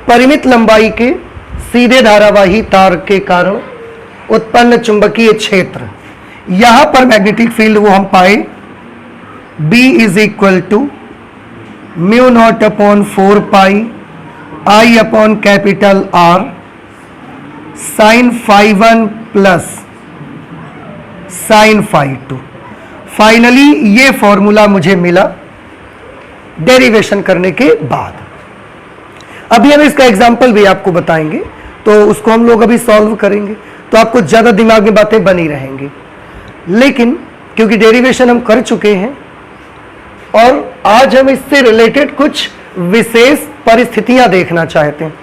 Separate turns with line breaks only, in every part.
परिमित लंबाई के सीधे धारावाही तार के कारण उत्पन्न चुंबकीय क्षेत्र, यहां पर मैग्नेटिक फील्ड वो हम पाए B is equal to mu not upon 4 pi I upon capital R sine phi 1 plus sine phi 2। Finally ये फॉर्मूला मुझे मिला डेरिवेशन करने के बाद। अभी हम इसका एग्जाम्पल भी आपको बताएंगे, तो उसको हम लोग अभी सॉल्व करेंगे, तो आपको ज्यादा दिमाग में बातें बनी रहेंगी। लेकिन क्योंकि डेरिवेशन हम कर चुके हैं और आज हम इससे रिलेटेड कुछ विशेष परिस्थितियां देखना चाहते हैं,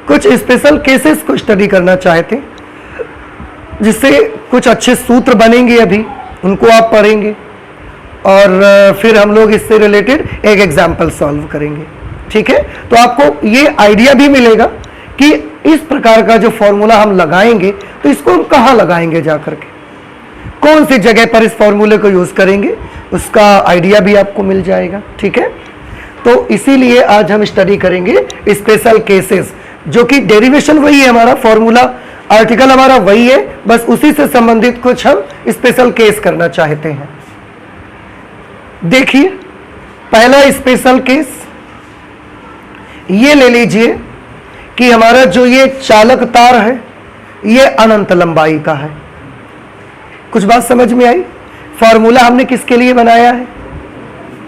कुछ स्पेशल केसेस को स्टडी करना चाहते हैं, जिससे कुछ अच्छे सूत्र बनेंगे, अभी उनको आप पढ़ेंगे और फिर हम लोग इससे रिलेटेड एक एग्जाम्पल सॉल्व करेंगे। ठीक है, तो आपको ये आइडिया भी मिलेगा कि इस प्रकार का जो फॉर्मूला हम लगाएंगे तो इसको हम कहाँ लगाएंगे, जाकर के कौन सी जगह पर इस फॉर्मूले को यूज करेंगे, उसका आइडिया भी आपको मिल जाएगा। ठीक है, तो इसीलिए आज हम स्टडी करेंगे स्पेशल केसेस, जो कि डेरिवेशन वही है, हमारा फॉर्मूला आर्टिकल हमारा वही है, बस उसी से संबंधित कुछ हम स्पेशल केस करना चाहते हैं। देखिए पहला स्पेशल केस ये ले लीजिए कि हमारा जो ये चालक तार है ये अनंत लंबाई का है। कुछ बात समझ में आई? फॉर्मूला हमने किसके लिए बनाया है?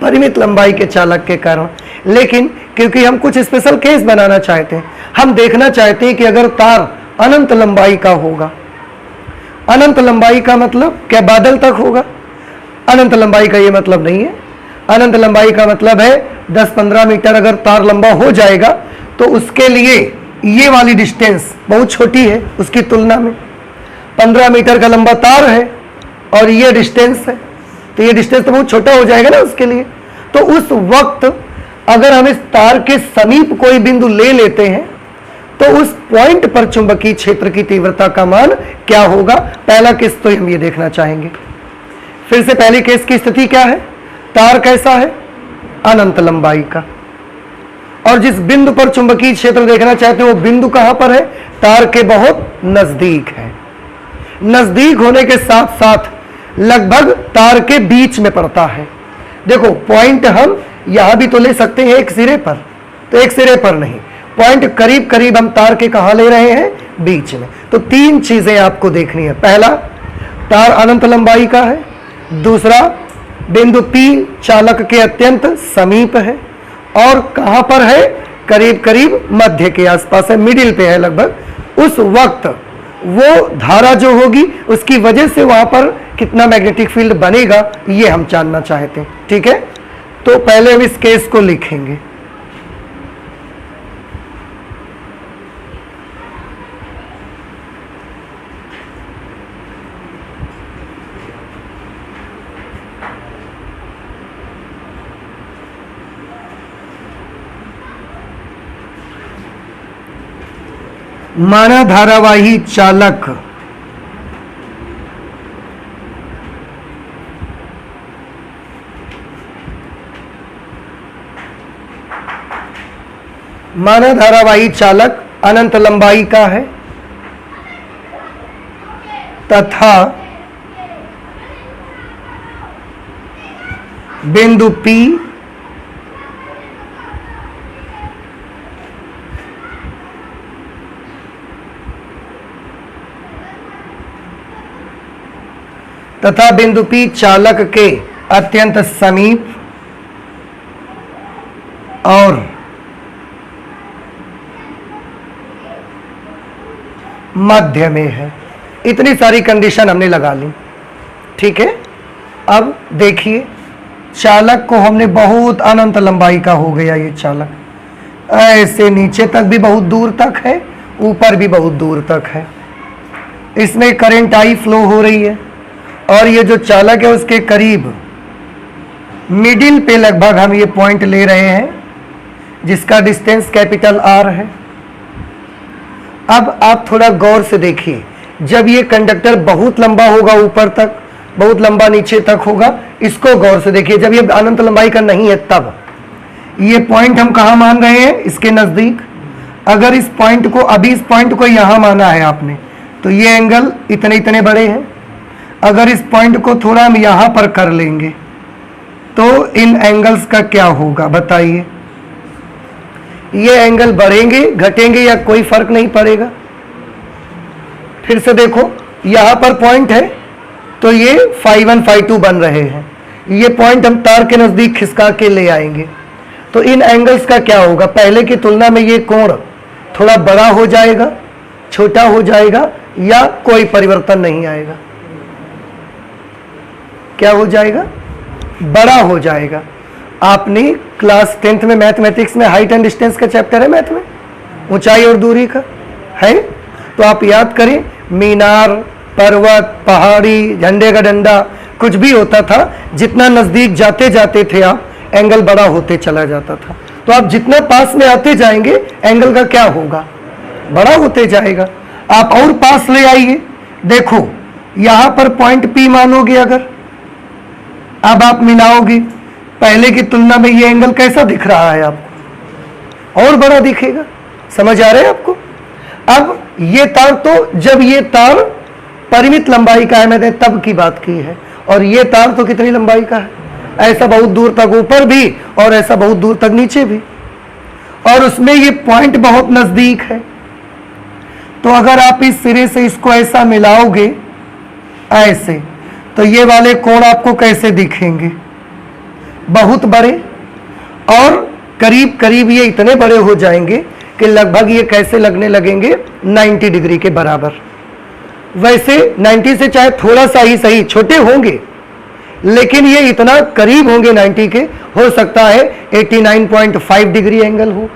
परिमित लंबाई के चालक के कारण। लेकिन क्योंकि हम कुछ स्पेशल केस बनाना चाहते हैं, हम देखना चाहते हैं कि अगर तार अनंत लंबाई का होगा, अनंत लंबाई का मतलब क्या बादल तक होगा? अनंत लंबाई का ये मतलब नहीं है। अनंत लंबाई का मतलब है 10-15 मीटर अगर तार लंबा हो जाएगा तो उसके लिए ये वाली डिस्टेंस बहुत छोटी है उसकी तुलना में। 15 मीटर का लंबा तार है और ये डिस्टेंस है, तो ये डिस्टेंस तो बहुत छोटा हो जाएगा ना उसके लिए। तो उस वक्त अगर हम इस तार के समीप कोई बिंदु ले लेते हैं तो उस पॉइंट पर चुंबकीय क्षेत्र की तीव्रता का मान क्या होगा? पहला केस तो हम ये देखना चाहेंगे। फिर से पहले केस की स्थिति क्या है? तार कैसा है? अनंत लंबाई का। और जिस बिंदु पर चुंबकीय क्षेत्र देखना चाहते हैं वो बिंदु कहां पर है? तार के बहुत नजदीक है। नजदीक होने के साथ साथ लगभग तार के बीच में पड़ता है। देखो पॉइंट हम यहां भी तो ले सकते हैं एक सिरे पर, तो एक सिरे पर नहीं, पॉइंट करीब करीब हम तार के कहां ले रहे हैं? बीच में। तो तीन चीजें आपको देखनी है। पहला, तार अनंत लंबाई का है। दूसरा, बिंदु P चालक के अत्यंत समीप है और कहां पर है? करीब करीब मध्य के आसपास है, मिडिल पे है लगभग। उस वक्त वो धारा जो होगी उसकी वजह से वहां पर कितना मैग्नेटिक फील्ड बनेगा ये हम जानना चाहते हैं। ठीक है, तो पहले हम इस केस को लिखेंगे। माना धारावाही चालक अनंत लंबाई का है तथा बिंदु P चालक के अत्यंत समीप और मध्य में है। इतनी सारी कंडीशन हमने लगा ली। ठीक है, अब देखिए चालक को हमने बहुत अनंत लंबाई का हो गया। ये चालक ऐसे नीचे तक भी बहुत दूर तक है, ऊपर भी बहुत दूर तक है। इसमें करंट आई फ्लो हो रही है और ये जो चालक है उसके करीब मिडिल पे लगभग हम ये पॉइंट ले रहे हैं जिसका डिस्टेंस कैपिटल R है। अब आप थोड़ा गौर से देखिए, जब ये कंडक्टर बहुत लंबा होगा ऊपर तक, बहुत लंबा नीचे तक होगा, इसको गौर से देखिए। जब ये अनंत लंबाई का नहीं है तब ये पॉइंट हम कहाँ मान रहे हैं? इसके नजदीक। अगर इस पॉइंट को, अभी इस पॉइंट को यहां माना है आपने, तो ये एंगल इतने इतने बड़े हैं। अगर इस पॉइंट को थोड़ा हम यहां पर कर लेंगे तो इन एंगल्स का क्या होगा बताइए? ये एंगल बढ़ेंगे घटेंगे या कोई फर्क नहीं पड़ेगा? फिर से देखो, यहां पर पॉइंट है तो ये φ1 φ2 बन रहे हैं। ये पॉइंट हम तार के नजदीक खिसका के ले आएंगे तो इन एंगल्स का क्या होगा? पहले की तुलना में ये कोण थोड़ा बड़ा हो जाएगा, छोटा हो जाएगा, या कोई परिवर्तन नहीं आएगा? क्या हो जाएगा? बड़ा हो जाएगा। आपने क्लास 10th में मैथमेटिक्स में हाइट एंड डिस्टेंस का चैप्टर है, मैथ में ऊंचाई और दूरी का है, तो आप याद करें, मीनार, पर्वत, पहाड़ी, झंडे का डंडा, कुछ भी होता था, जितना नजदीक जाते जाते थे आप, एंगल बड़ा होते चला जाता था। तो आप जितना पास में आते जाएंगे एंगल का क्या होगा? बड़ा होते जाएगा। आप और पास ले आइए, देखो यहां पर पॉइंट P मानोगे, अगर अब आप मिलाओगे, पहले की तुलना में ये एंगल कैसा दिख रहा है आपको? और बड़ा दिखेगा। समझ आ रहा है आपको? अब ये तार, तो जब ये तार परिमित लंबाई का है, मैंने तब की बात की है, और ये तार तो कितनी लंबाई का है? ऐसा बहुत दूर तक ऊपर भी और ऐसा बहुत दूर तक नीचे भी, और उसमें ये पॉइंट बहुत नजदीक है। तो अगर आप इस सिरे से इसको ऐसा मिलाओगे ऐसे, तो ये वाले कोण आपको कैसे दिखेंगे? बहुत बड़े, और करीब करीब ये इतने बड़े हो जाएंगे कि लगभग ये कैसे लगने लगेंगे? 90 डिग्री के बराबर। वैसे 90 से चाहे थोड़ा सा ही सही छोटे होंगे, लेकिन ये इतना करीब होंगे 90 के, हो सकता है 89.5 डिग्री एंगल हो।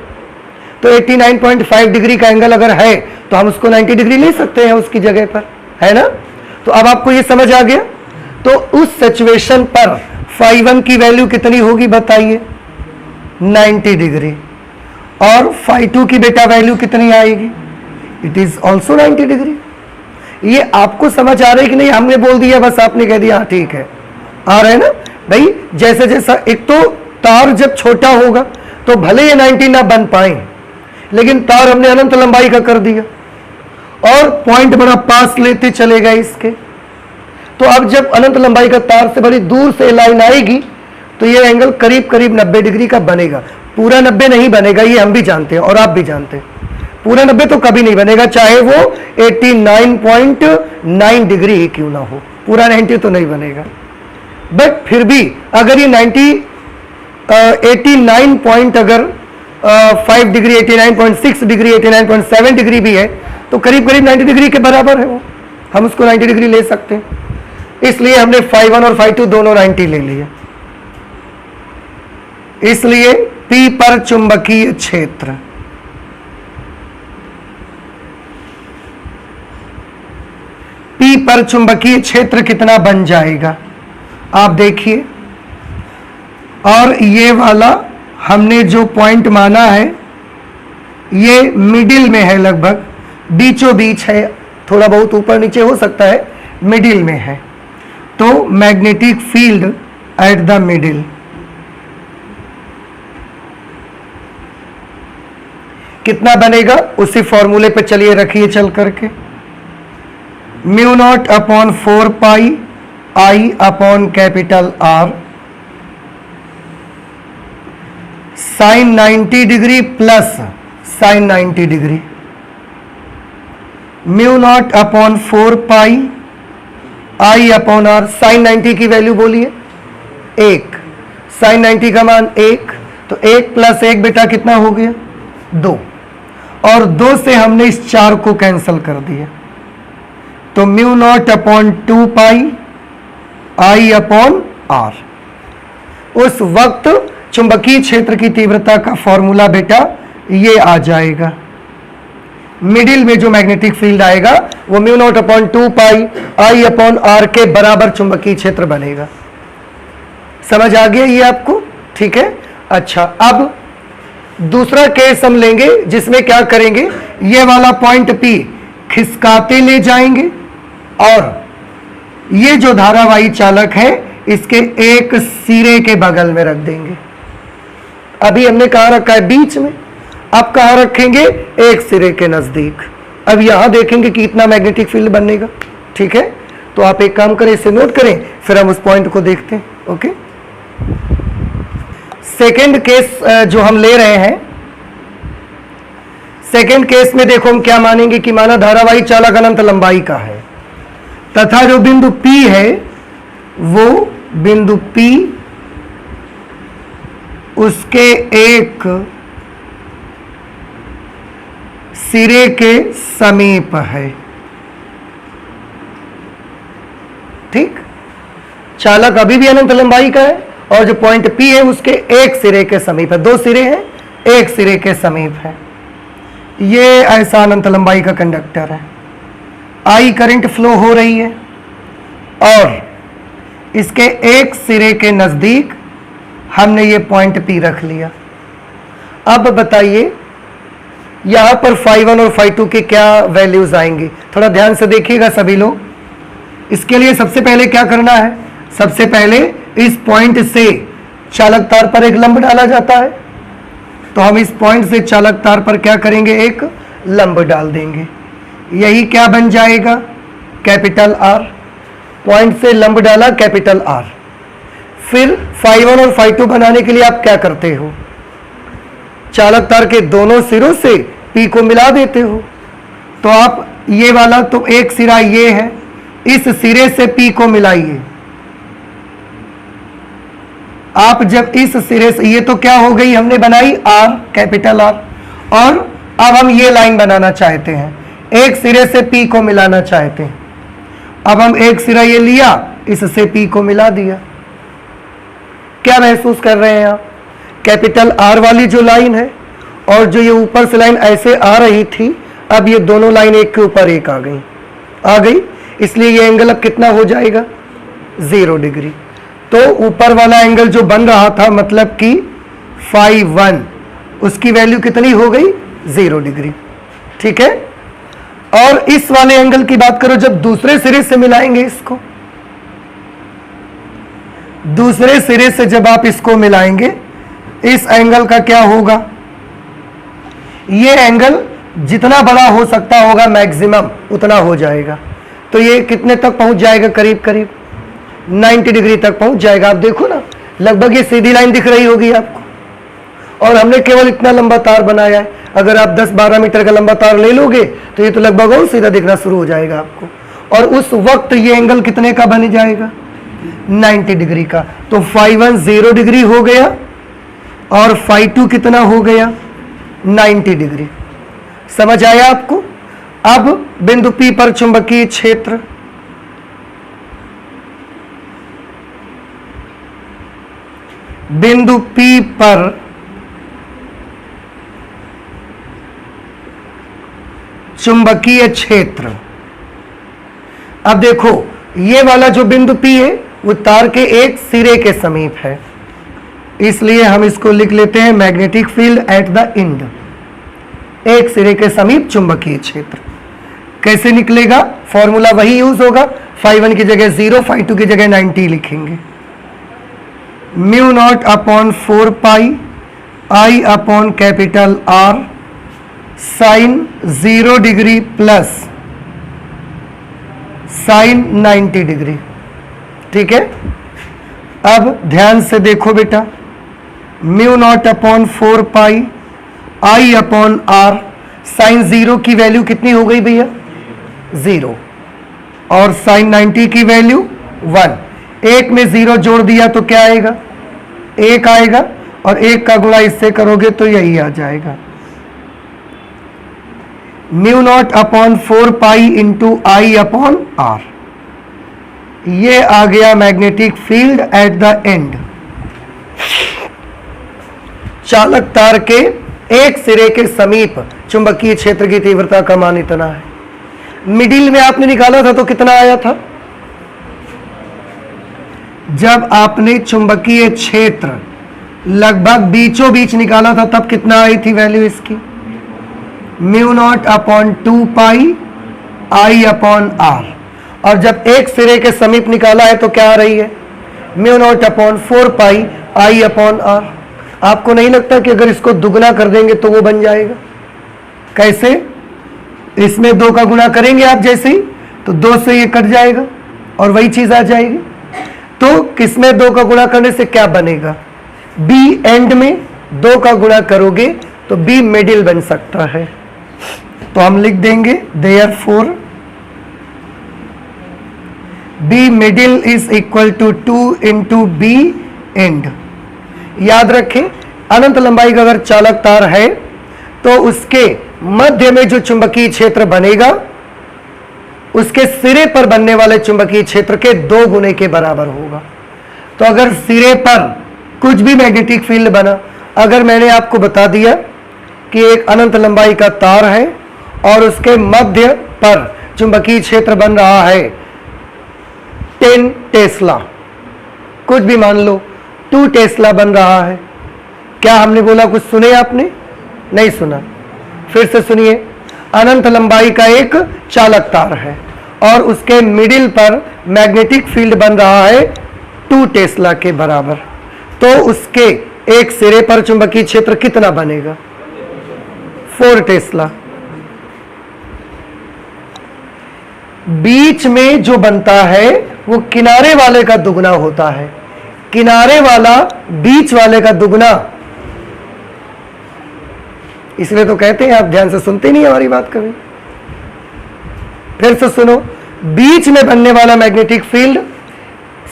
तो 89.5 डिग्री का एंगल अगर है तो हम उसको 90 डिग्री ले सकते हैं उसकी जगह पर, है ना? तो अब आपको ये समझ आ गया। तो उस सिचुएशन पर φ1 की वैल्यू कितनी होगी बताइए? 90 डिग्री। और φ2 की बेटा वैल्यू कितनी आएगी? It is also 90 degree. ये आपको समझ आ रहा है कि नहीं? हमने बोल दिया, बस आपने कह दिया हाँ ठीक है, आ रहा है ना भाई? जैसे जैसा, एक तो तार जब छोटा होगा तो भले ये 90 ना बन पाए, लेकिन तार हमने अनंत लंबाई का कर दिया, और पॉइंट बड़ा पास लेते चले गए इसके। तो अब जब अनंत लंबाई का तार से बड़ी दूर से लाइन आएगी तो ये एंगल करीब करीब 90 डिग्री का बनेगा। पूरा 90 नहीं बनेगा, ये हम भी जानते हैं और आप भी जानते हैं। पूरा 90 तो कभी नहीं बनेगा, चाहे वो 89.9 डिग्री ही क्यों ना हो, पूरा 90 तो नहीं बनेगा। बट फिर भी अगर ये 89 पॉइंट अगर 5 डिग्री, 89.6 डिग्री, 89.7 डिग्री भी है, तो करीब करीब 90 डिग्री के बराबर है वो, हम उसको 90 डिग्री ले सकते हैं। इसलिए हमने φ1 और φ2 दोनों 90 ले लिए। इसलिए P पर चुंबकीय क्षेत्र, P पर चुंबकीय क्षेत्र कितना बन जाएगा आप देखिए। और ये वाला हमने जो पॉइंट माना है ये मिडिल में है, लगभग बीचों बीच है, थोड़ा बहुत ऊपर नीचे हो सकता है, मिडिल में है। तो magnetic field at the middle, कितना बनेगा उसी फॉर्मूले पे चलिए रखिए चल करके। μ0 upon 4 pi I upon capital R sine 90 degree plus sine 90 degree, μ0 upon 4 pi I upon R। Sine 90 की वैल्यू बोलिए 1, साइन 90 का मान 1, तो 1 प्लस 1 बेटा कितना हो गया? 2, और 2 से हमने इस 4 को कैंसिल कर दिया, तो μ0 upon 2 pi I upon R। उस वक्त चुंबकीय क्षेत्र की तीव्रता का फॉर्मूला बेटा ये आ जाएगा। मिडिल में जो मैग्नेटिक फील्ड आएगा वो μ0 upon 2 pi I upon R के बराबर चुंबकीय क्षेत्र बनेगा। समझ आ गया ये आपको? ठीक है। अच्छा, अब दूसरा केस हम लेंगे जिसमें क्या करेंगे, ये वाला पॉइंट P खिसकाते ले जाएंगे और ये जो धारावाही चालक है इसके एक सिरे के बगल में रख देंगे। अभी हमने कहा रखा है बीच में, अब कहां रखेंगे? एक सिरे के नजदीक। अब यहां देखेंगे कि इतना मैग्नेटिक फील्ड बनेगा। ठीक है, तो आप एक काम करें, इसे नोट करें, फिर हम उस पॉइंट को देखते हैं। ओके, सेकेंड केस जो हम ले रहे हैं, सेकेंड केस में देखो हम क्या मानेंगे कि माना धारावाही चालक अनंत लंबाई का है तथा जो बिंदु P है वो बिंदु P उसके एक सिरे के समीप है। ठीक, चालक अभी भी अनंत लंबाई का है और जो पॉइंट P है उसके एक सिरे के समीप है। दो सिरे हैं, एक सिरे के समीप है। ये ऐसा अनंत लंबाई का कंडक्टर है। I करंट फ्लो हो रही है और इसके एक सिरे के नजदीक हमने ये पॉइंट P रख लिया। अब बताइए यहां पर φ1 और φ2 के क्या वैल्यूज आएंगे? थोड़ा ध्यान से देखिएगा सभी लोग। इसके लिए सबसे पहले क्या करना है? सबसे पहले इस पॉइंट से चालक तार पर एक लंब डाला जाता है, तो हम इस पॉइंट से चालक तार पर क्या करेंगे? एक लंब डाल देंगे। यही क्या बन जाएगा? Capital R। पॉइंट से लंब डाला, कैपिटल R। फिर φ1 और φ2 बनाने के लिए आप क्या करते हो? चालक तार के दोनों सिरों से P को मिला देते हो। तो आप ये वाला, तो एक सिरा ये है, इस सिरे से P को मिलाइए। आप जब इस सिरे से, ये तो क्या हो गई हमने बनाई R, कैपिटल R, और अब हम ये लाइन बनाना चाहते हैं, एक सिरे से P को मिलाना चाहते हैं। अब हम एक सिरा ये लिया, इससे P को मिला दिया। क्या महसूस कर रहे हैं आप? कैपिटल R वाली जो लाइन है और जो ये ऊपर से लाइन ऐसे आ रही थी, अब ये दोनों लाइन एक के ऊपर एक आ गई। इसलिए ये एंगल अब कितना हो जाएगा? 0 डिग्री। तो ऊपर वाला एंगल जो बन रहा था, मतलब कि φ1, उसकी वैल्यू कितनी हो गई? 0 डिग्री। ठीक है, और इस वाले एंगल की बात करो, जब दूसरे सिरे से मिलाएंगे इसको, दूसरे सिरे से जब आप इसको मिलाएंगे, इस एंगल का क्या होगा? ये एंगल जितना बड़ा हो सकता होगा मैक्सिमम उतना हो जाएगा। तो ये कितने तक पहुंच जाएगा? करीब करीब 90 डिग्री तक पहुंच जाएगा। आप देखो ना, लगभग ये सीधी लाइन दिख रही होगी आपको, और हमने केवल इतना लंबा तार बनाया है। अगर आप 10-12 मीटर का लंबा तार ले लोगे तो ये तो लगभग और सीधा दिखना शुरू हो जाएगा आपको, और उस वक्त ये एंगल कितने का बन जाएगा? 90 डिग्री का। तो φ1 0 डिग्री हो गया और φ2 कितना हो गया? 90 डिग्री। समझ आया आपको? अब बिंदु P पर चुंबकीय क्षेत्र, बिंदु P पर चुंबकीय क्षेत्र। अब देखो ये वाला जो बिंदु P है वो तार के एक सिरे के समीप है, इसलिए हम इसको लिख लेते हैं magnetic field at the and. एक सिरे के समीप चुंबकीय क्षेत्र कैसे निकलेगा? फॉर्मूला वही यूज होगा, φ1 की जगह 0, φ2 की जगह 90 लिखेंगे। μ0 upon 4 pi I upon capital R sine 0 degree plus sine 90 degree. ठीक है, अब ध्यान से देखो बेटा, μ0 upon 4 pi I upon R, sine 0 की वैल्यू कितनी हो गई भैया? 0, और साइन 90 की वैल्यू 1। एक में 0 जोड़ दिया तो क्या आएगा? 1 आएगा, और 1 का गुणा इससे करोगे तो यही आ जाएगा। μ0 upon 4 pi into I upon R। ये आ गया magnetic field at the end. चालक तार के एक सिरे के समीप चुंबकीय क्षेत्र की तीव्रता का मान इतना है। मिडिल में आपने निकाला था तो कितना आया था? जब आपने चुंबकीय क्षेत्र लगभग बीचों बीच निकाला था तब कितना आई थी वैल्यू इसकी? μ0 upon 2 pi I upon R। और जब एक सिरे के समीप निकाला है तो क्या आ रही है? μ0 upon 4 pi I upon R। आपको नहीं लगता कि अगर इसको दुगना कर देंगे तो वो बन जाएगा? कैसे? इसमें 2 का गुणा करेंगे आप जैसे ही, तो 2 से ये कट जाएगा और वही चीज आ जाएगी। तो किसमें 2 का गुणा करने से क्या बनेगा? बी एंड में 2 का गुणा करोगे तो बी मिडिल बन सकता है। तो हम लिख देंगे therefore B middle is equal to 2 into B end. याद रखें, अनंत लंबाई का अगर चालक तार है तो उसके मध्य में जो चुंबकीय क्षेत्र बनेगा उसके सिरे पर बनने वाले चुंबकीय क्षेत्र के 2 गुने के बराबर होगा। तो अगर सिरे पर कुछ भी मैग्नेटिक फील्ड बना, अगर मैंने आपको बता दिया कि एक अनंत लंबाई का तार है और उसके मध्य पर चुंबकीय क्षेत्र बन रहा है 10 टेस्ला, कुछ भी मान लो 2 टेस्ला बन रहा है, क्या हमने बोला कुछ सुने आपने? नहीं सुना। फिर से सुनिए, अनंत लंबाई का एक चालक तार है और उसके मिडिल पर मैग्नेटिक फील्ड बन रहा है 2 टेस्ला के बराबर। तो उसके एक सिरे पर चुंबकीय क्षेत्र कितना बनेगा? 4 टेस्ला। बीच में जो बनता है वो किनारे वाले का दुगना होता है, किनारे वाला बीच वाले का दुगना। इसलिए तो कहते हैं, आप ध्यान से सुनते नहीं हमारी बात कभी। फिर से सुनो, बीच में बनने वाला मैग्नेटिक फील्ड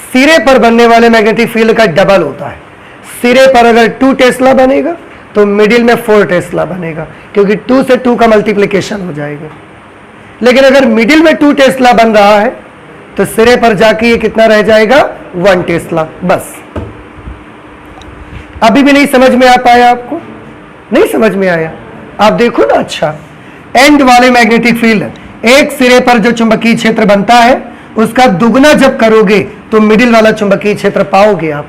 सिरे पर बनने वाले मैग्नेटिक फील्ड का डबल होता है। सिरे पर अगर 2 टेस्ला बनेगा तो मिडिल में 4 टेस्ला बनेगा, क्योंकि 2 से 2 का मल्टीप्लिकेशन हो जाएगा। लेकिन अगर मिडिल में 2 टेस्ला बन रहा है तो सिरे पर जाके ये कितना रह जाएगा? 1 टेस्ला। बस। अभी भी नहीं समझ में आ पाया आपको? नहीं समझ में आया? आप देखो ना, अच्छा, एंड वाले मैग्नेटिक फील्ड, एक सिरे पर जो चुंबकीय क्षेत्र बनता है उसका दुगना जब करोगे तो मिडिल वाला चुंबकीय क्षेत्र पाओगे आप।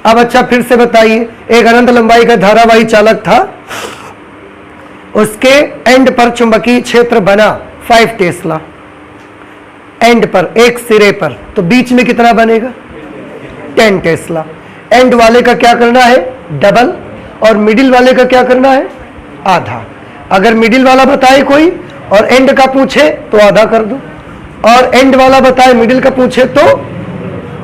अब अच्छा, फिर से बताइए, एक अनंत लंबाई का धारावाही चालक था, उसके एंड पर चुंबकीय क्षेत्र बना 5 टेस्ला, एंड पर, एक सिरे पर, तो बीच में कितना बनेगा? 10 टेस्ला। एंड वाले का क्या करना है? डबल, और मिडिल वाले का क्या करना है? आधा। अगर मिडिल वाला बताए कोई और एंड का पूछे तो आधा कर दो, और एंड वाला बताए मिडिल का पूछे तो।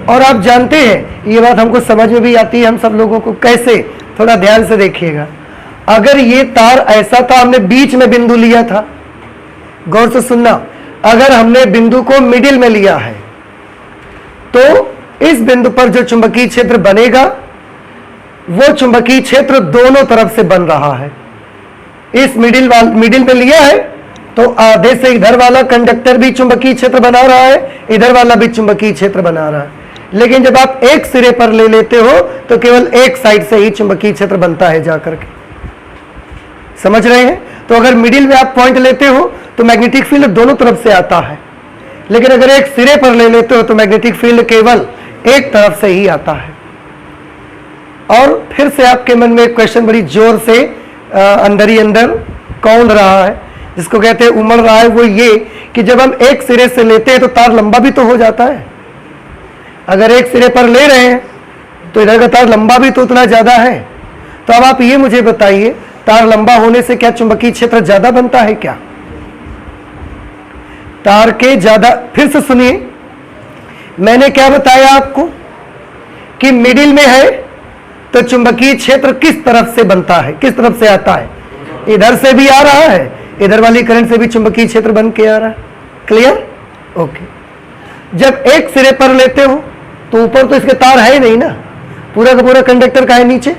और आप जानते हैं ये बात हमको समझ में भी आती है हम सब लोगों को। कैसे? थोड़ा ध्यान से देखिएगा। अगर ये तार ऐसा था, हमने बीच में बिंदु लिया था, गौर से सुनना, अगर हमने बिंदु को मिडिल में लिया है तो इस बिंदु पर जो चुंबकीय क्षेत्र बनेगा वो चुंबकीय क्षेत्र दोनों तरफ से बन रहा है। इस मिडिल में लिया है तो आधे से इधर वाला कंडक्टर भी चुंबकीय क्षेत्र बना रहा है, इधर वाला भी चुंबकीय क्षेत्र बना रहा है। लेकिन जब आप एक सिरे पर ले लेते हो तो केवल एक साइड से ही चुंबकीय क्षेत्र बनता है जाकर के। समझ रहे हैं? तो अगर मिडिल में आप पॉइंट लेते हो तो मैग्नेटिक फील्ड दोनों तरफ से आता है, लेकिन अगर एक सिरे पर ले लेते हो तो मैग्नेटिक फील्ड केवल एक तरफ से ही आता है। और फिर से आपके मन में एक क्वेश्चन बड़ी जोर से अंदर ही अंदर कौंध रहा है, जिसको कहते हैं उमड़ रहा है, वो ये कि जब हम एक सिरे से लेते हैं तो तार लंबा भी तो हो जाता है। अगर एक सिरे पर ले रहे हैं तो इधर का तार लंबा भी तो उतना ज्यादा है। तो अब आप ये मुझे बताइए, तार लंबा होने से क्या चुंबकीय क्षेत्र ज्यादा बनता है क्या? तार के ज्यादा। फिर से सुनिए, मैंने क्या बताया आपको कि मिडिल में है तो चुंबकीय क्षेत्र किस तरफ से बनता है, किस तरफ से आता है? इधर से भी आ रहा है, इधर वाली करंट से भी चुंबकीय क्षेत्र बन के आ रहा है। क्लियर? ओके। जब एक सिरे पर लेते हो तो ऊपर तो इसके तार है नहीं ना, पूरा का पूरा कंडक्टर का है नीचे,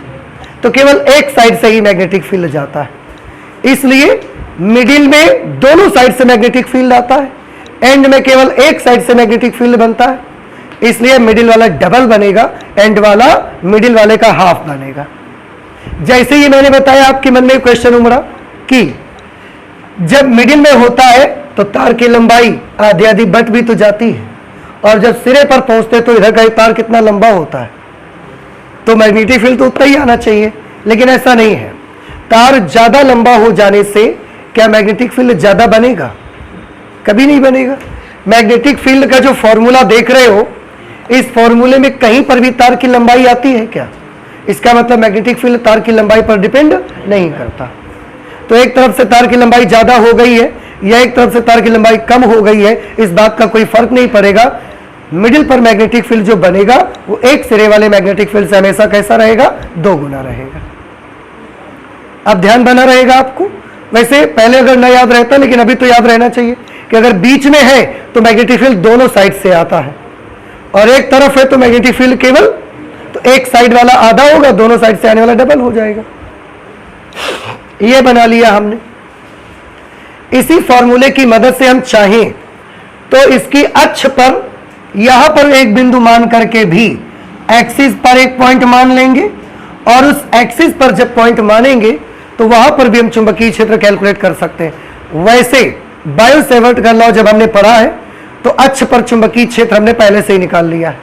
तो केवल एक साइड से ही मैग्नेटिक फील्ड जाता है। इसलिए मिडिल में दोनों साइड से मैग्नेटिक फील्ड आता है, एंड में केवल एक साइड से मैग्नेटिक फील्ड बनता है। इसलिए मिडिल वाला डबल बनेगा, एंड वाला मिडिल वाले का हाफ बनेगा। जैसे ही मैंने बताया आपके मन में क्वेश्चन उमड़ा कि जब मिडिल में होता है तो तार की लंबाई आधी आधी बट भी तो जाती है, और जब सिरे पर पहुंचते तो इधर का तार कितना लंबा होता है, तो मैग्नेटिक फील्ड तो उतना ही आना चाहिए। लेकिन ऐसा नहीं है। तार ज्यादा लंबा हो जाने से क्या मैग्नेटिक फील्ड ज्यादा बनेगा? कभी नहीं बनेगा। मैग्नेटिक फील्ड का जो फॉर्मूला देख रहे हो, इस फॉर्मूले में कहीं पर भी तार की लंबाई आती है क्या? इसका मतलब मैग्नेटिक फील्ड तार की लंबाई पर डिपेंड नहीं करता। तो एक तरफ से तार की लंबाई ज्यादा हो गई है या एक तरफ से तार की लंबाई कम हो गई है, इस बात का कोई फर्क नहीं पड़ेगा। मिडिल पर मैग्नेटिक फील्ड जो बनेगा वो एक सिरे वाले मैग्नेटिक फील्ड से हमेशा कैसा रहेगा, 2 गुना रहेगा। अब ध्यान बना रहेगा आपको। वैसे पहले अगर न याद रहता, लेकिन अभी तो याद रहना चाहिए कि अगर बीच में है तो मैग्नेटिक फील्ड दोनों साइड से आता है, और एक तरफ है तो मैग्नेटिक फील्ड केवल, तो एक साइड वाला आधा होगा, दोनों साइड से आने वाला डबल हो जाएगा। यह बना लिया हमने। इसी फॉर्मूले की मदद से हम चाहें तो इसकी अक्ष पर यहां पर एक बिंदु मान करके भी एक्सिस पर एक पॉइंट मान लेंगे, और उस एक्सिस पर जब पॉइंट मानेंगे तो वहां पर भी हम चुंबकीय क्षेत्र कैलकुलेट कर सकते हैं। वैसे बायो-सेवर्ट का लॉ जब हमने पढ़ा है तो अक्ष पर चुंबकीय क्षेत्र हमने पहले से ही निकाल लिया है।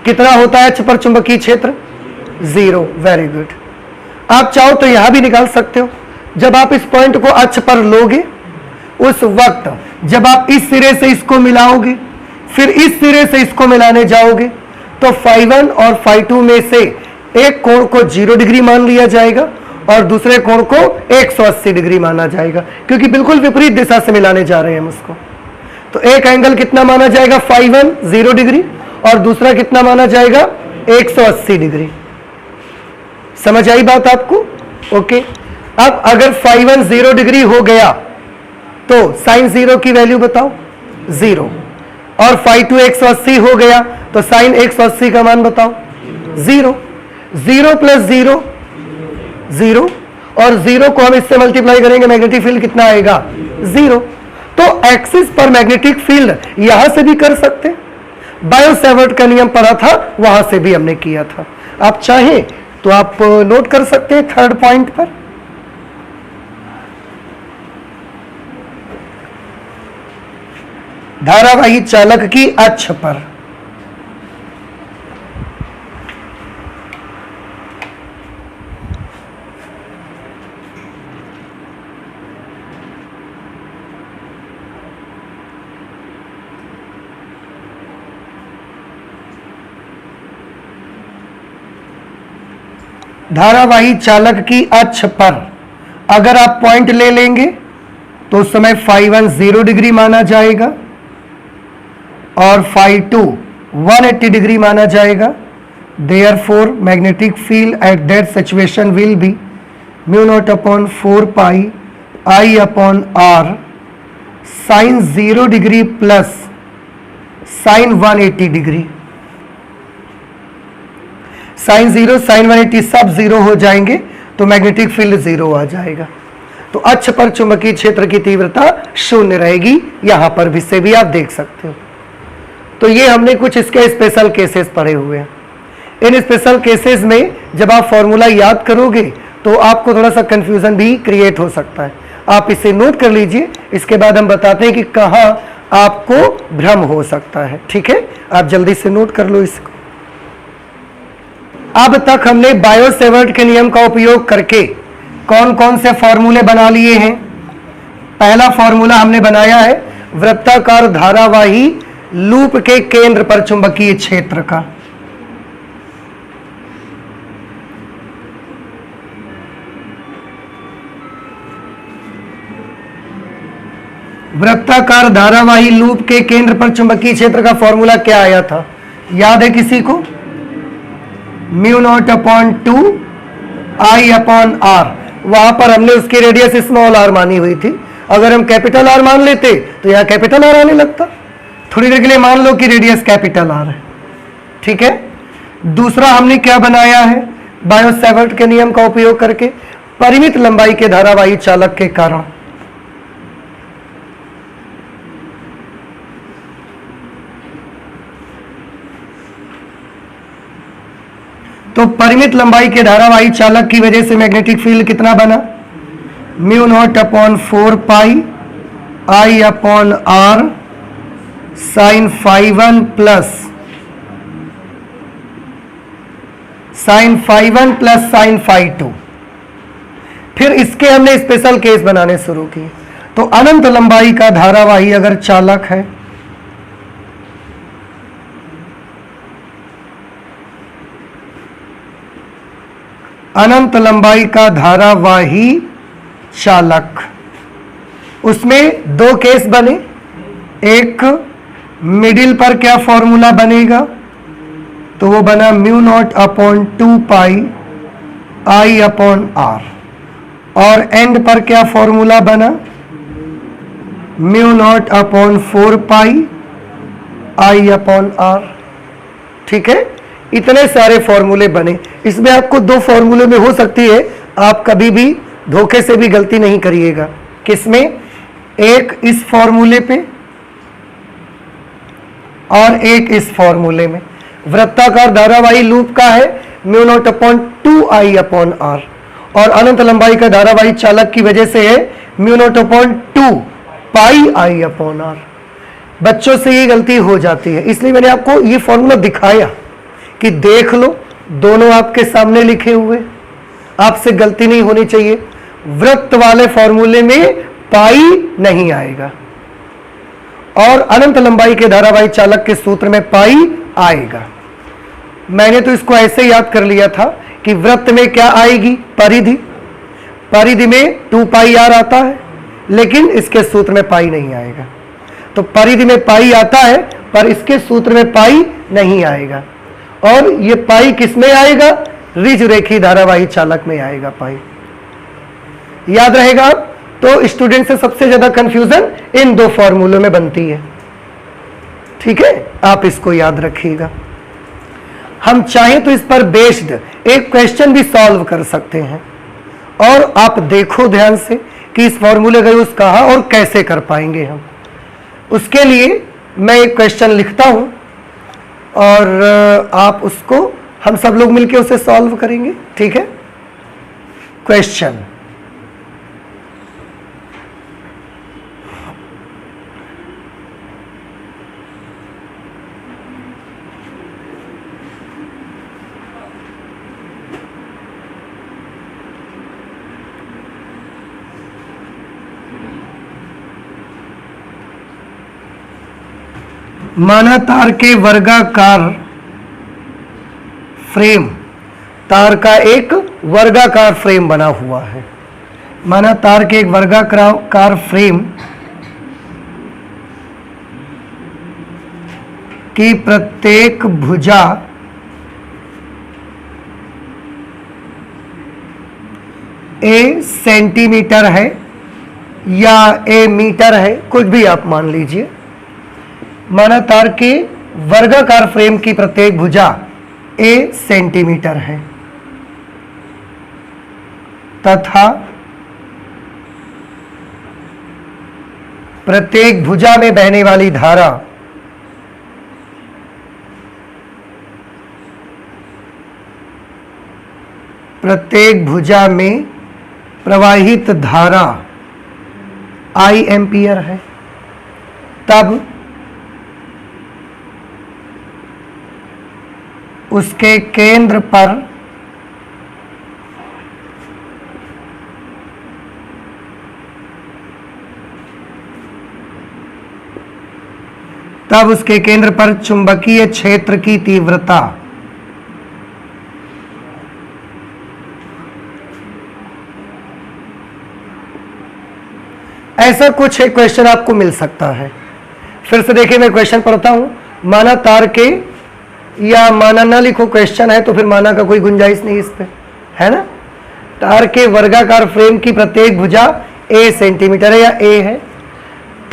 कितना होता है अक्ष पर चुंबकीय क्षेत्र? 0। Very good. आप चाहो तो यहां भी निकाल सकते हो। जब आप इस पॉइंट को अक्ष पर लोगे, उस वक्त जब आप इस सिरे से इसको मिलाओगे, फिर इस सिरे से इसको मिलाने जाओगे, तो φ1 और φ2 में से एक कोण को 0 डिग्री मान लिया जाएगा और दूसरे कोण को 180 डिग्री माना जाएगा, क्योंकि बिल्कुल विपरीत दिशा से मिलाने जा रहे हैं हम उसको। तो एक एंगल कितना माना जाएगा? φ1 0 डिग्री, और दूसरा कितना माना जाएगा? 180 डिग्री। समझ आई बात आपको? ओके। अब अगर φ1 0 डिग्री हो गया तो sin 0 की वैल्यू बताओ, 0, और φ2 180 हो गया तो sin 180 का मान बताओ, 0। 0 प्लस 0 0, और 0 को हम इससे मल्टीप्लाई करेंगे, मैग्नेटिक फील्ड कितना आएगा? 0। तो एक्सिस पर मैग्नेटिक फील्ड यहां से भी कर सकते, बायो-सेवर्ट का नियम पढ़ा था वहां से भी हमने किया था। आप चाहें तो आप नोट कर सकते हैं थर्ड पॉइंट पर। धारावाही चालक की अक्ष पर धारावाही चालक की अक्ष पर अगर आप पॉइंट ले लेंगे तो उस समय φ1 0 डिग्री माना जाएगा और φ2 180 डिग्री माना जाएगा। Therefore magnetic field at that situation will be μ0/4 pi I/r sin 0 degree plus sin 180 degree. sin 0 sin 180 सब 0 हो जाएंगे तो मैग्नेटिक फील्ड 0 आ जाएगा। तो अक्ष पर चुंबकीय क्षेत्र की तीव्रता 0 रहेगी। यहां पर भी से भी आप देख सकते हो। तो ये हमने कुछ इसके स्पेशल केसेस पढ़े हुए हैं। इन स्पेशल केसेस में जब आप फॉर्मूला याद करोगे तो आपको थोड़ा सा कंफ्यूजन भी क्रिएट हो सकता है। आप इसे नोट कर लीजिए, इसके बाद हम बताते हैं कि कहां आपको भ्रम हो सकता है। ठीक है, आप जल्दी से नोट कर लो इसको। अब तक हमने बायो-सेवर्ट के नियम का उपयोग करके कौन कौन से फॉर्मूले बना लिए हैं। पहला फॉर्मूला हमने बनाया है वृत्ताकार धारावाही लूप के केंद्र पर चुंबकीय क्षेत्र का। वृत्ताकार धारावाही लूप के केंद्र पर चुंबकीय क्षेत्र का फॉर्मूला क्या आया था, याद है किसी को? μ0/2 I/r। वहां पर हमने उसकी रेडियस स्मॉल r मानी हुई थी। अगर हम कैपिटल R मान लेते तो यहां कैपिटल R आने लगता। थोड़ी देर के लिए मान लो कि रेडियस कैपिटल R है। ठीक है। दूसरा हमने क्या बनाया है बायो-सेवर्ट के नियम का उपयोग करके? परिमित लंबाई के धारावाही चालक के कारण तो परिमित लंबाई के धारावाही चालक की वजह से मैग्नेटिक फील्ड कितना बना? μ0/4 pi I/r sin φ1 plus sin φ2। फिर इसके हमने स्पेशल केस बनाने शुरू किए। तो अनंत लंबाई का धारावाही अगर चालक है अनंत लंबाई का धारावाही चालक। उसमें दो केस बने, एक मिडिल पर क्या फॉर्मूला बनेगा, तो वो बना mu not upon 2 pi I upon R, और एंड पर क्या फॉर्मूला बना, mu not upon 4 pi I upon R. ठीक है, इतने सारे फॉर्मूले बने। इसमें आपको दो फॉर्मूले में हो सकती है, आप कभी भी धोखे से भी गलती नहीं करिएगा। किसमें, एक इस फॉर्मूले पे और एक इस फॉर्मूले में। वृत्ताकार धारावाही लूप का है mu not upon 2 I upon R, और अनंत लंबाई का धारावाही चालक की वजह से है mu not upon 2 pi I upon R. बच्चों से ये गलती हो जाती है, इसलिए मैंने आपको ये फॉर्मूला दिखाया कि देख लो, दोनों आपके सामने लिखे हुए, आपसे गलती नहीं होनी चाहिए। वृत्त वाले फॉर्मूले में पाई नहीं आएगा और अनंत लंबाई के धारावाही चालक के सूत्र में पाई आएगा। मैंने तो इसको ऐसे याद कर लिया था कि वृत्त में क्या आएगी, परिधि। परिधि में 2 पाई आर आता है, लेकिन इसके सूत्र में पाई नहीं आएगा। तो परिधि में पाई आता है पर इसके सूत्र में पाई नहीं आएगा। और ये पाई किस में आएगा, ऋज रेखी धारावाही चालक में आएगा पाई। याद रहेगा। तो स्टूडेंट से सबसे ज्यादा कंफ्यूजन इन दो फॉर्मूलों में बनती है। ठीक है, आप इसको याद रखिएगा। हम चाहें तो इस पर बेस्ड एक क्वेश्चन भी सॉल्व कर सकते हैं, और आप देखो ध्यान से कि इस फॉर्मूले का यूज कहाँ और कैसे कर पाएंगे हम। उसके लिए मैं एक क्वेश्चन लिखता हूं और आप उसको, हम सब लोग मिलकर उसे सॉल्व करेंगे। ठीक है, क्वेश्चन, माना तार के वर्गाकार फ्रेम, तार का एक वर्गाकार फ्रेम बना हुआ है। माना तार के एक वर्गाकार फ्रेम की प्रत्येक भुजा ए सेंटीमीटर है या ए मीटर है, कुछ भी आप मान लीजिए। माना तार के वर्गाकार फ्रेम की प्रत्येक भुजा ए सेंटीमीटर है तथा प्रत्येक भुजा में बहने वाली धारा प्रत्येक भुजा में प्रवाहित धारा आई एम्पियर है। तब उसके केंद्र पर चुंबकीय क्षेत्र की तीव्रता ऐसा कुछ एक क्वेश्चन आपको मिल सकता है। फिर से देखिए, मैं क्वेश्चन पढ़ता हूं। माना तार के, या माना ना लिखो, क्वेश्चन है तो फिर माना का कोई गुंजाइश नहीं इस पे, है ना। तार के वर्गाकार फ्रेम की प्रत्येक भुजा ए सेंटीमीटर है या ए है,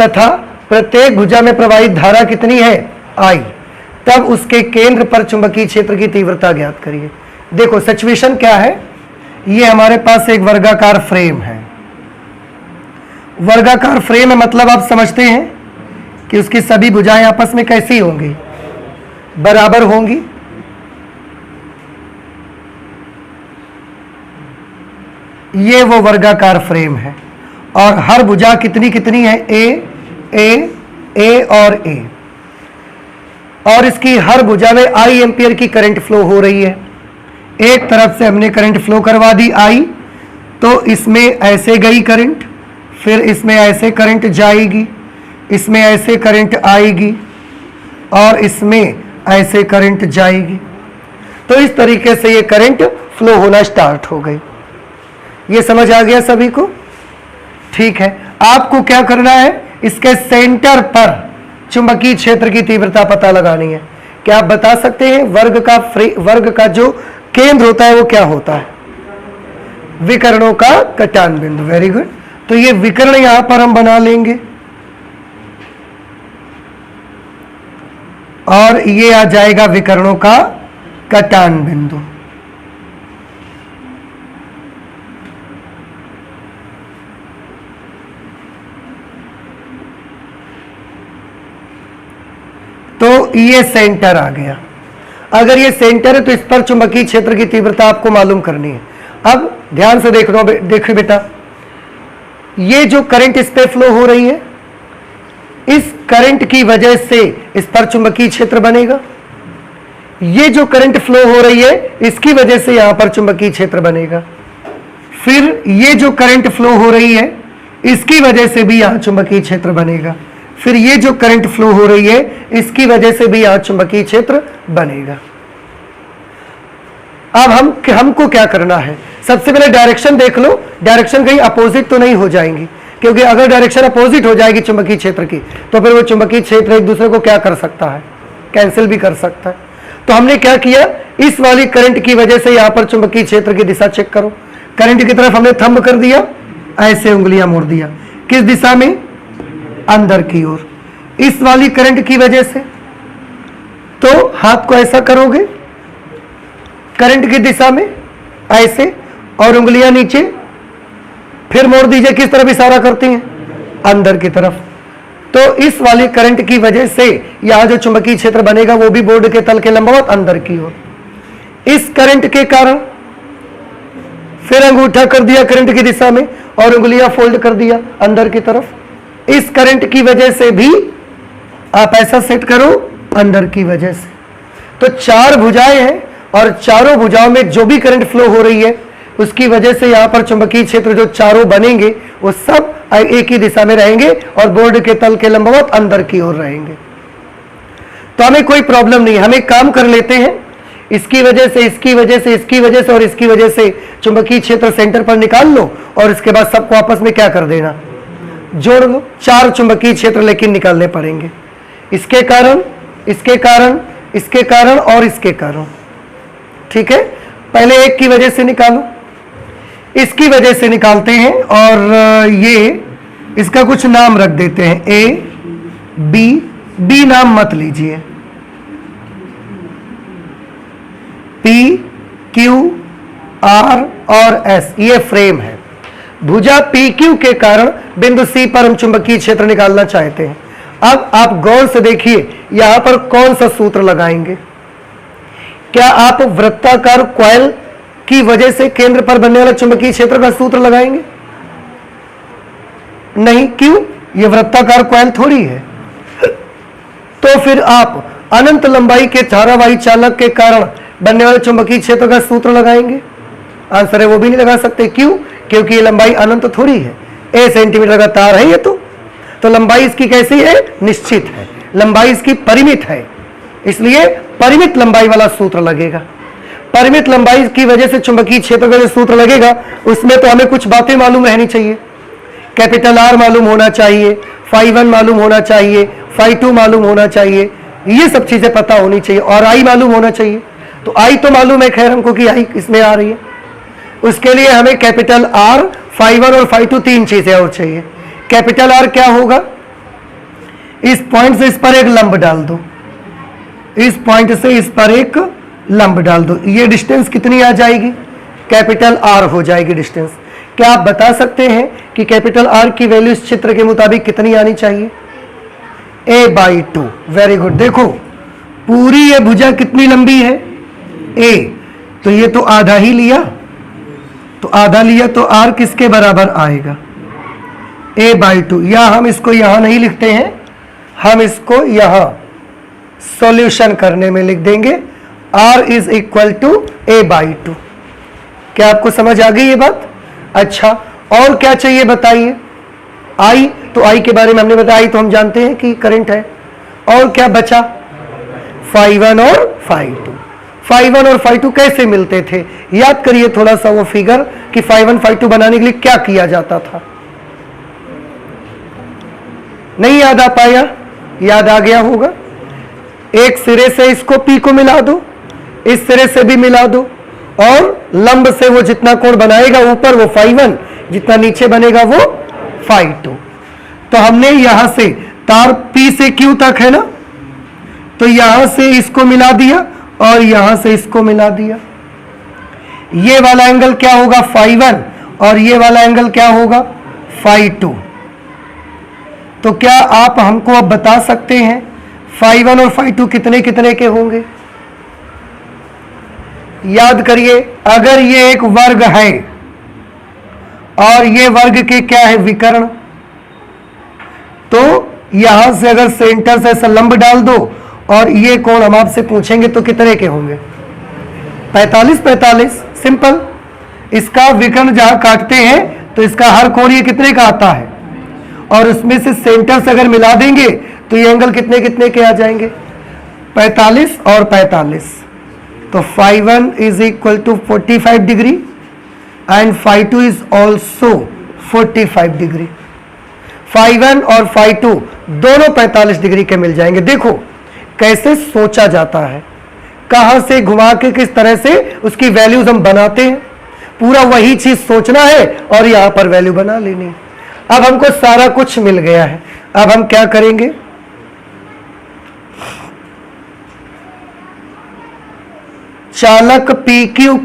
तथा प्रत्येक भुजा में प्रवाहित धारा कितनी है, आई। तब उसके केंद्र पर चुंबकीय क्षेत्र की तीव्रता ज्ञात करिए। देखो सिचुएशन क्या है, ये हमारे पास एक वर्गाकार फ्रेम है। वर्गाकार फ्रेम है मतलब आप समझते हैं कि उसकी सभी भुजाएं आपस में कैसी होंगी, बराबर होंगी। ये वो वर्गाकार फ्रेम है और हर भुजा कितनी कितनी है, ए और ए, और इसकी हर भुजा में आई एम्पियर की करंट फ्लो हो रही है। एक तरफ से हमने करंट फ्लो करवा दी आई, तो इसमें ऐसे गई करंट, फिर इसमें ऐसे करंट जाएगी, इसमें ऐसे करंट आएगी और इसमें ऐसे करंट जाएगी। तो इस तरीके से ये करंट फ्लो होना स्टार्ट हो गई। ये समझ आ गया सभी को? ठीक है, आपको क्या करना है, इसके सेंटर पर चुंबकीय क्षेत्र की तीव्रता पता लगानी है। क्या आप बता सकते हैं वर्ग का जो केंद्र होता है वो क्या होता है? विकर्णों का कटान बिंदु। Very good. तो ये विकर्ण यहां पर हम बना लेंगे और ये आ जाएगा विकर्णों का कटान बिंदु। तो ये सेंटर आ गया। अगर ये सेंटर है तो इस पर चुंबकीय क्षेत्र की तीव्रता आपको मालूम करनी है। अब ध्यान से देखिए बेटा, ये जो करंट इस पे फ्लो हो रही है, इस करंट की वजह से इस पर चुंबकीय क्षेत्र बनेगा। ये जो करंट फ्लो हो रही है इसकी वजह से यहां पर चुंबकीय क्षेत्र बनेगा। फिर ये जो करंट फ्लो हो रही है इसकी वजह से भी यहां चुंबकीय क्षेत्र बनेगा। फिर ये जो करंट फ्लो हो रही है इसकी वजह से भी यहां चुंबकीय क्षेत्र बनेगा। अब हमको क्या करना है, सबसे पहले डायरेक्शन देख लो, डायरेक्शन कहीं अपोजिट तो नहीं हो जाएंगी, क्योंकि अगर डायरेक्शन अपोजिट हो जाएगी चुंबकीय क्षेत्र की तो फिर वो चुंबकीय क्षेत्र एक दूसरे को क्या कर सकता है, कैंसिल भी कर सकता है। तो हमने क्या किया, इस वाली करंट की वजह से यहां पर चुंबकीय क्षेत्र की दिशा चेक करो। करंट की तरफ हमने थंब कर दिया, ऐसे उंगलियां मोड़ दिया, किस दिशा में, अंदर की ओर। इस वाली करंट की वजह से तो हाथ को ऐसा करोगे करंट की दिशा में ऐसे, और उंगलियां नीचे, फिर मोड़ दीजिए, किस तरफ इशारा करती हैं, अंदर की तरफ। तो इस वाली करंट की वजह से यहां जो चुंबकीय क्षेत्र बनेगा वो भी बोर्ड के तल के लंबवत अंदर की ओर। इस करंट के कारण फिर अंगूठा कर दिया करंट की दिशा में और उंगलियां फोल्ड कर दिया अंदर की तरफ। इस करंट की वजह से भी आप ऐसा सेट करो, अंदर की वजह से। तो चार भुजाएं हैं और चारों भुजाओं में जो भी करंट फ्लो हो रही है उसकी वजह से यहां पर चुंबकीय क्षेत्र जो चारों बनेंगे वो सब एक ही दिशा में रहेंगे और बोर्ड के तल के लंबवत अंदर की ओर रहेंगे। तो हमें कोई प्रॉब्लम नहीं, हम एक काम कर लेते हैं, इसकी वजह से, इसकी वजह से, इसकी वजह से और इसकी वजह से चुंबकीय क्षेत्र सेंटर पर निकाल लो और इसके बाद सबको आपस में क्या कर देना, जोड़ लो। चार चुंबकीय क्षेत्र लेकिन निकालने पड़ेंगे, इसके कारण, इसके कारण, इसके कारण और इसके कारण। ठीक है, पहले एक की वजह से निकालो, इसकी वजह से निकालते हैं और ये इसका कुछ नाम रख देते हैं, ए बी, बी नाम मत लीजिए, पी क्यू आर और एस, ये फ्रेम है। भुजा पी क्यू के कारण बिंदु सी पर हम चुंबकीय क्षेत्र निकालना चाहते हैं। अब आप गौर से देखिए यहां पर कौन सा सूत्र लगाएंगे। क्या आप वृत्ताकार कॉइल की वजह से केंद्र पर बनने वाला चुंबकीय क्षेत्र का सूत्र लगाएंगे? नहीं, क्यों, यह वृत्ताकार कॉइल थोड़ी है। तो फिर आप अनंत लंबाई के धारावाही चालक के कारण बनने वाले चुंबकीय क्षेत्र का सूत्र लगाएंगे? आंसर है वो भी नहीं लगा सकते। क्यों? क्योंकि ये लंबाई अनंत थोड़ी है, ए सेंटीमीटर का तार है ये, तो लंबाई इसकी कैसी है, निश्चित है, लंबाई इसकी परिमित है, इसलिए परिमित लंबाई वाला सूत्र लगेगा। परिमित लंबाई की वजह से चुंबकीय क्षेत्र का जो सूत्र लगेगा उसमें तो हमें कुछ बातें मालूम रहनी चाहिए। कैपिटल आर मालूम होना चाहिए, φ1 मालूम होना चाहिए, φ2 मालूम होना चाहिए, ये सब चीजें पता होनी चाहिए और आई मालूम होना चाहिए। तो आई तो मालूम है खैर हमको कि आई इसमें आ रही है, उसके लिए हमें कैपिटल आर, φ1 और φ2 तीन चीजें और चाहिए। कैपिटल आर क्या होगा, इस पॉइंट से इस पर एक लंब डाल दो, इस पॉइंट से इस पर एक लंब डाल दो, ये डिस्टेंस कितनी आ जाएगी, कैपिटल आर हो जाएगी डिस्टेंस। क्या आप बता सकते हैं कि कैपिटल आर की वैल्यू इस चित्र के मुताबिक कितनी आनी चाहिए, a/2। Very good. देखो पूरी ये भुजा कितनी लंबी है, a, तो ये तो आधा ही लिया, तो आधा लिया तो r किसके बराबर आएगा, a/2। या हम इसको यहां नहीं लिखते हैं, हम इसको यहां सॉल्यूशन करने में लिख देंगे, r is equal to a/2। क्या आपको समझ आ गई ये बात? अच्छा, और क्या चाहिए बताइए, I, तो I के बारे में हमने बताया, I तो हम जानते हैं कि करंट है, और क्या बचा, φ1 और φ2। φ1 और φ2 कैसे मिलते थे? याद करिए थोड़ा सा वो फिगर कि φ1 φ2 बनाने के लिए क्या किया जाता था। नहीं याद आ पाया? याद आ गया होगा। एक सिरे से इसको P को मिला दो, इस सिरे से भी मिला दो, और लंब से वो जितना कोण बनाएगा ऊपर वो φ1, जितना नीचे बनेगा वो φ2। तो हमने यहां से तार P से Q तक है ना, तो यहां से इसको मिला दिया और यहां से इसको मिला दिया। ये वाला एंगल क्या होगा? φ1, और ये वाला एंगल क्या होगा? φ2। तो क्या आप हमको अब बता सकते हैं φ1 और φ2 कितने कितने के होंगे? याद करिए, अगर ये एक वर्ग है और ये वर्ग के क्या है? विकर्ण। तो यहां से अगर सेंटर से ऐसा लंब डाल दो और ये कोण हम आपसे पूछेंगे तो कितने के होंगे? 45 45। सिंपल। इसका विकर्ण जहां काटते हैं तो इसका हर कोण ये कितने का आता है, और उसमें से सेंटर से अगर मिला देंगे तो ये एंगल कितने कितने के आ जाएंगे? 45 और 45। तो φ1 is equal to 45 degree and φ2 is also 45 degree. φ1 और φ2 दोनों 45 डिग्री के मिल जाएंगे। देखो कैसे सोचा जाता है, कहां से घुमा के किस तरह से उसकी वैल्यूज हम बनाते हैं। पूरा वही चीज सोचना है और यहां पर वैल्यू बना लेनी है। अब हमको सारा कुछ मिल गया है, अब हम क्या करेंगे? चालक PQ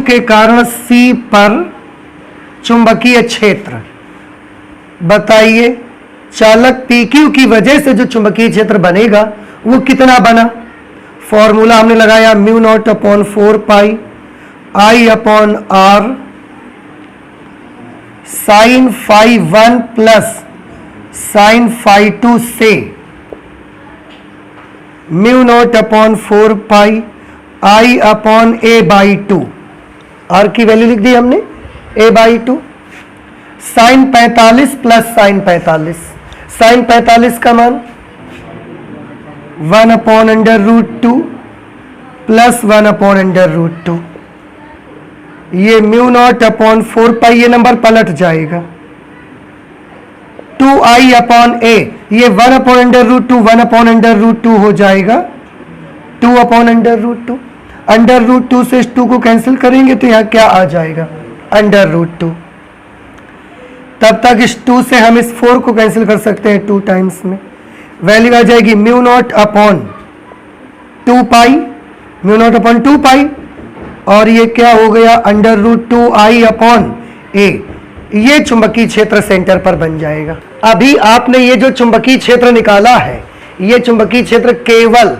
के कारण C पर चुंबकीय क्षेत्र बताइए। चालक PQ की वजह से जो चुंबकीय क्षेत्र बनेगा वो कितना बना? फॉर्मूला हमने लगाया μ0/4 πI/r sin φ1 प्लस sin φ2 से μ0/4 πI/a/2। r की वैल्यू लिख दी हमने a/2। sin 45 plus sin 45, sin 45 का मान 1/√2 प्लस 1/√2। ये μ0/4 π, ये नंबर पलट जाएगा। 2I/a, ये 1/√2 1/√2 हो जाएगा 2/√2। √2 से इस 2 को कैंसिल करेंगे तो यहाँ क्या आ जाएगा? √2। तब तक इस 2 से हम इस 4 को कैंसिल कर सकते हैं 2 टाइम्स में। वैल्यू आ जाएगी μ0/2 π, μ0/2 π, और ये क्या हो गया? √2I/a। ये चुंबकीय क्षेत्र सेंटर पर बन जाएगा। अभी आपने ये जो चुंबकीय क्षेत्र निकाला है, ये चुंबकीय क्षेत्र केवल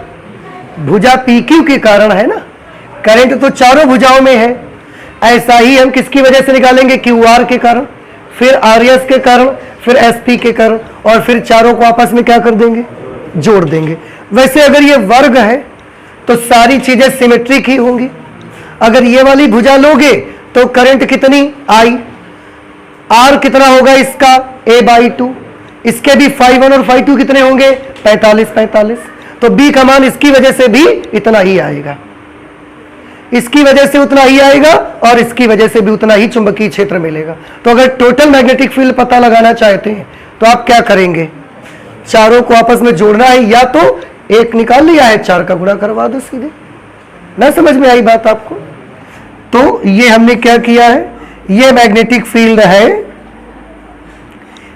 भुजा PQ के कारण है ना। करंट तो चारों भुजाओं में है। ऐसा ही हम किसकी वजह से निकालेंगे? QR के कारण, फिर RS के कारण, फिर SP के कारण, और फिर चारों को आपस में क्या कर देंगे? जोड़ देंगे। वैसे अगर ये वर्ग है तो सारी चीजें सिमेट्रिक ही होंगी। अगर ये वाली भुजा लोगे तो करंट कितनी? I। R कितना होगा इसका? a/2। इसके भी φ1 और φ2 कितने होंगे? 45 45। तो B का मान इसकी वजह से भी इतना ही आएगा, इसकी वजह से उतना ही आएगा, और इसकी वजह से भी उतना ही चुंबकीय क्षेत्र मिलेगा। तो अगर टोटल मैग्नेटिक फील्ड पता लगाना चाहते हैं तो आप क्या करेंगे? चारों को आपस में जोड़ना है, या तो एक निकाल लिया है 4 का गुणा करवा दो सीधे। ना समझ में आई बात आपको? तो ये हमने क्या किया है? ये मैग्नेटिक फील्ड है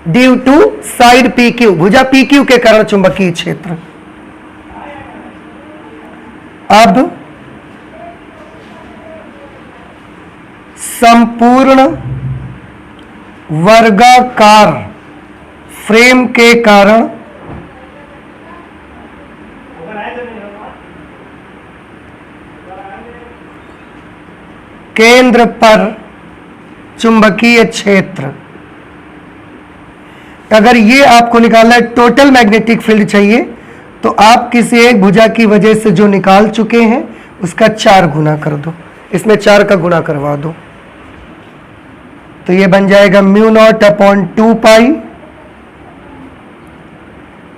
ड्यू टू साइड PQ, भुजा PQ के कारण चुंबकीय क्षेत्र। अब संपूर्ण वर्गाकार फ्रेम के कारण केंद्र पर चुंबकीय क्षेत्र। अगर ये आपको निकालना है, टोटल मैग्नेटिक फील्ड चाहिए, तो आप किसी एक भुजा की वजह से जो निकाल चुके हैं उसका 4 गुना कर दो, इसमें 4 का गुणा करवा दो, तो ये बन जाएगा μ0/2 π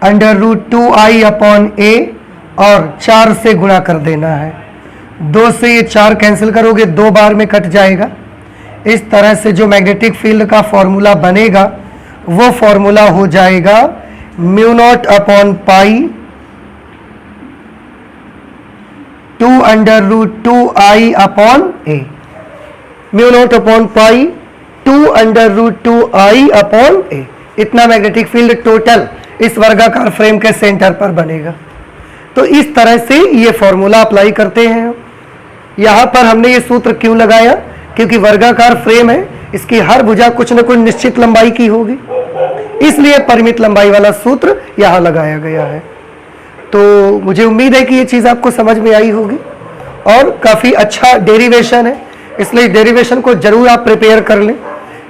√2i अपॉन a और 4 से गुणा कर देना है। 2 से ये 4 कैंसिल करोगे, 2 बार में कट जाएगा। इस तरह से जो मैग्नेटिक फील्ड का फॉर्मूला बनेगा वो फॉर्मूला हो जाएगा μ0 upon pi 2√2i upon a। μ0 upon pi 2√2i upon a, इतना मैग्नेटिक फील्ड टोटल इस वर्गाकार फ्रेम के सेंटर पर बनेगा। तो इस तरह से ये फॉर्मूला अप्लाई करते हैं। यहां पर हमने ये सूत्र क्यों लगाया, क्योंकि वर्गाकार फ्रेम है, इसकी हर भुजा कुछ न कुछ निश्चित लंबाई की होगी, इसलिए परिमित लंबाई वाला सूत्र यहां लगाया गया है। तो मुझे उम्मीद है कि ये चीज आपको समझ में आई होगी और काफी अच्छा डेरिवेशन है, इसलिए डेरिवेशन को जरूर आप प्रिपेयर कर लें।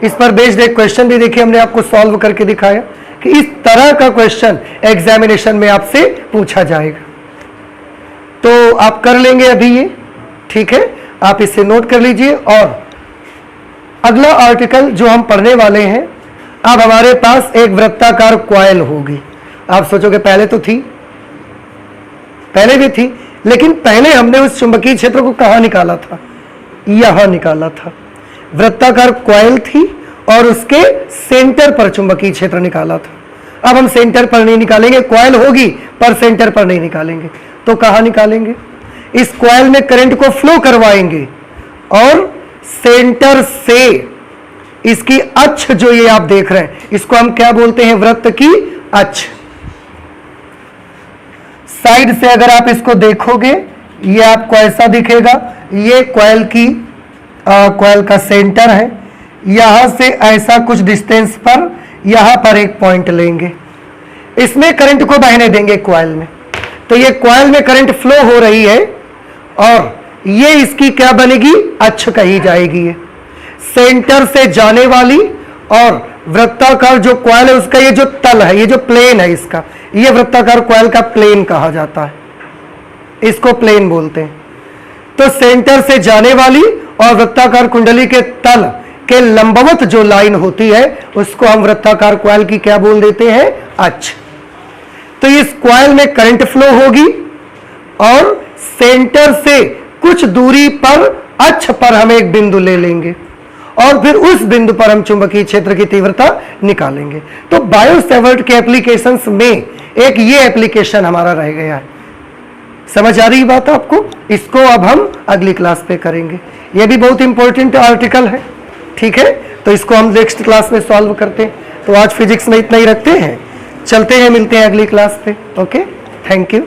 इस पर बेस्ड एक क्वेश्चन भी देखिए हमने आपको सॉल्व करके दिखाया कि इस तरह का क्वेश्चन एग्जामिनेशन में आपसे पूछा जाएगा। तो आप कर लेंगे अभी ये, ठीक है, आप इसे नोट कर लीजिए। और अगला आर्टिकल जो हम पढ़ने वाले हैं, अब हमारे पास एक वृत्ताकार कॉइल होगी। आप सोचोगे पहले तो थी, पहले भी थी, लेकिन पहले हमने उस चुंबकीय क्षेत्र को कहां निकाला था, यहां निकाला था। वृत्ताकार कॉइल थी और उसके सेंटर पर चुंबकीय क्षेत्र निकाला था। अब हम सेंटर पर नहीं निकालेंगे, कॉइल होगी पर सेंटर पर नहीं निकालेंगे। तो कहां निकालेंगे, इस कॉइल में करंट को फ्लो करवाएंगे और सेंटर से इसकी अक्ष जो ये आप देख रहे हैं, इसको हम क्या बोलते हैं, वृत्त की अक्ष। साइड से अगर आप इसको देखोगे ये आपको ऐसा दिखेगा, ये कॉइल का सेंटर है। यहां से ऐसा कुछ डिस्टेंस पर यहां पर एक पॉइंट लेंगे, इसमें करंट को बहने देंगे कॉइल में। तो ये कॉइल में करंट फ्लो हो रही है और ये इसकी क्या बनेगी, अक्ष कही जाएगी। ये सेंटर से जाने वाली और वृत्ताकार जो कॉइल है उसका ये जो तल है, ये जो प्लेन है इसका, ये वृत्ताकार कॉइल का प्लेन कहा जाता है, इसको प्लेन बोलते हैं। तो सेंटर से जाने वाली और वृत्ताकार कुंडली के तल के लंबवत जो लाइन होती है उसको हम वृत्ताकार कॉइल की क्या बोल देते हैं, अक्ष। तो इस कॉइल में करंट फ्लो होगी और सेंटर से कुछ दूरी पर अक्ष पर हम एक बिंदु ले लेंगे और फिर उस बिंदु पर हम चुंबकीय क्षेत्र की तीव्रता निकालेंगे। तो बायो-सैवर्ट के एप्लीकेशंस में एक ये एप्लीकेशन हमारा रह गया है। समझ आ रही बात आपको? इसको अब हम अगली क्लास पे करेंगे। ये भी बहुत इंपॉर्टेंट आर्टिकल है, ठीक है। तो इसको हम नेक्स्ट क्लास में सॉल्व करते हैं। तो आज फिजिक्स में इतना ही रखते हैं, चलते हैं, मिलते हैं अगली क्लास पे। Okay, thank you.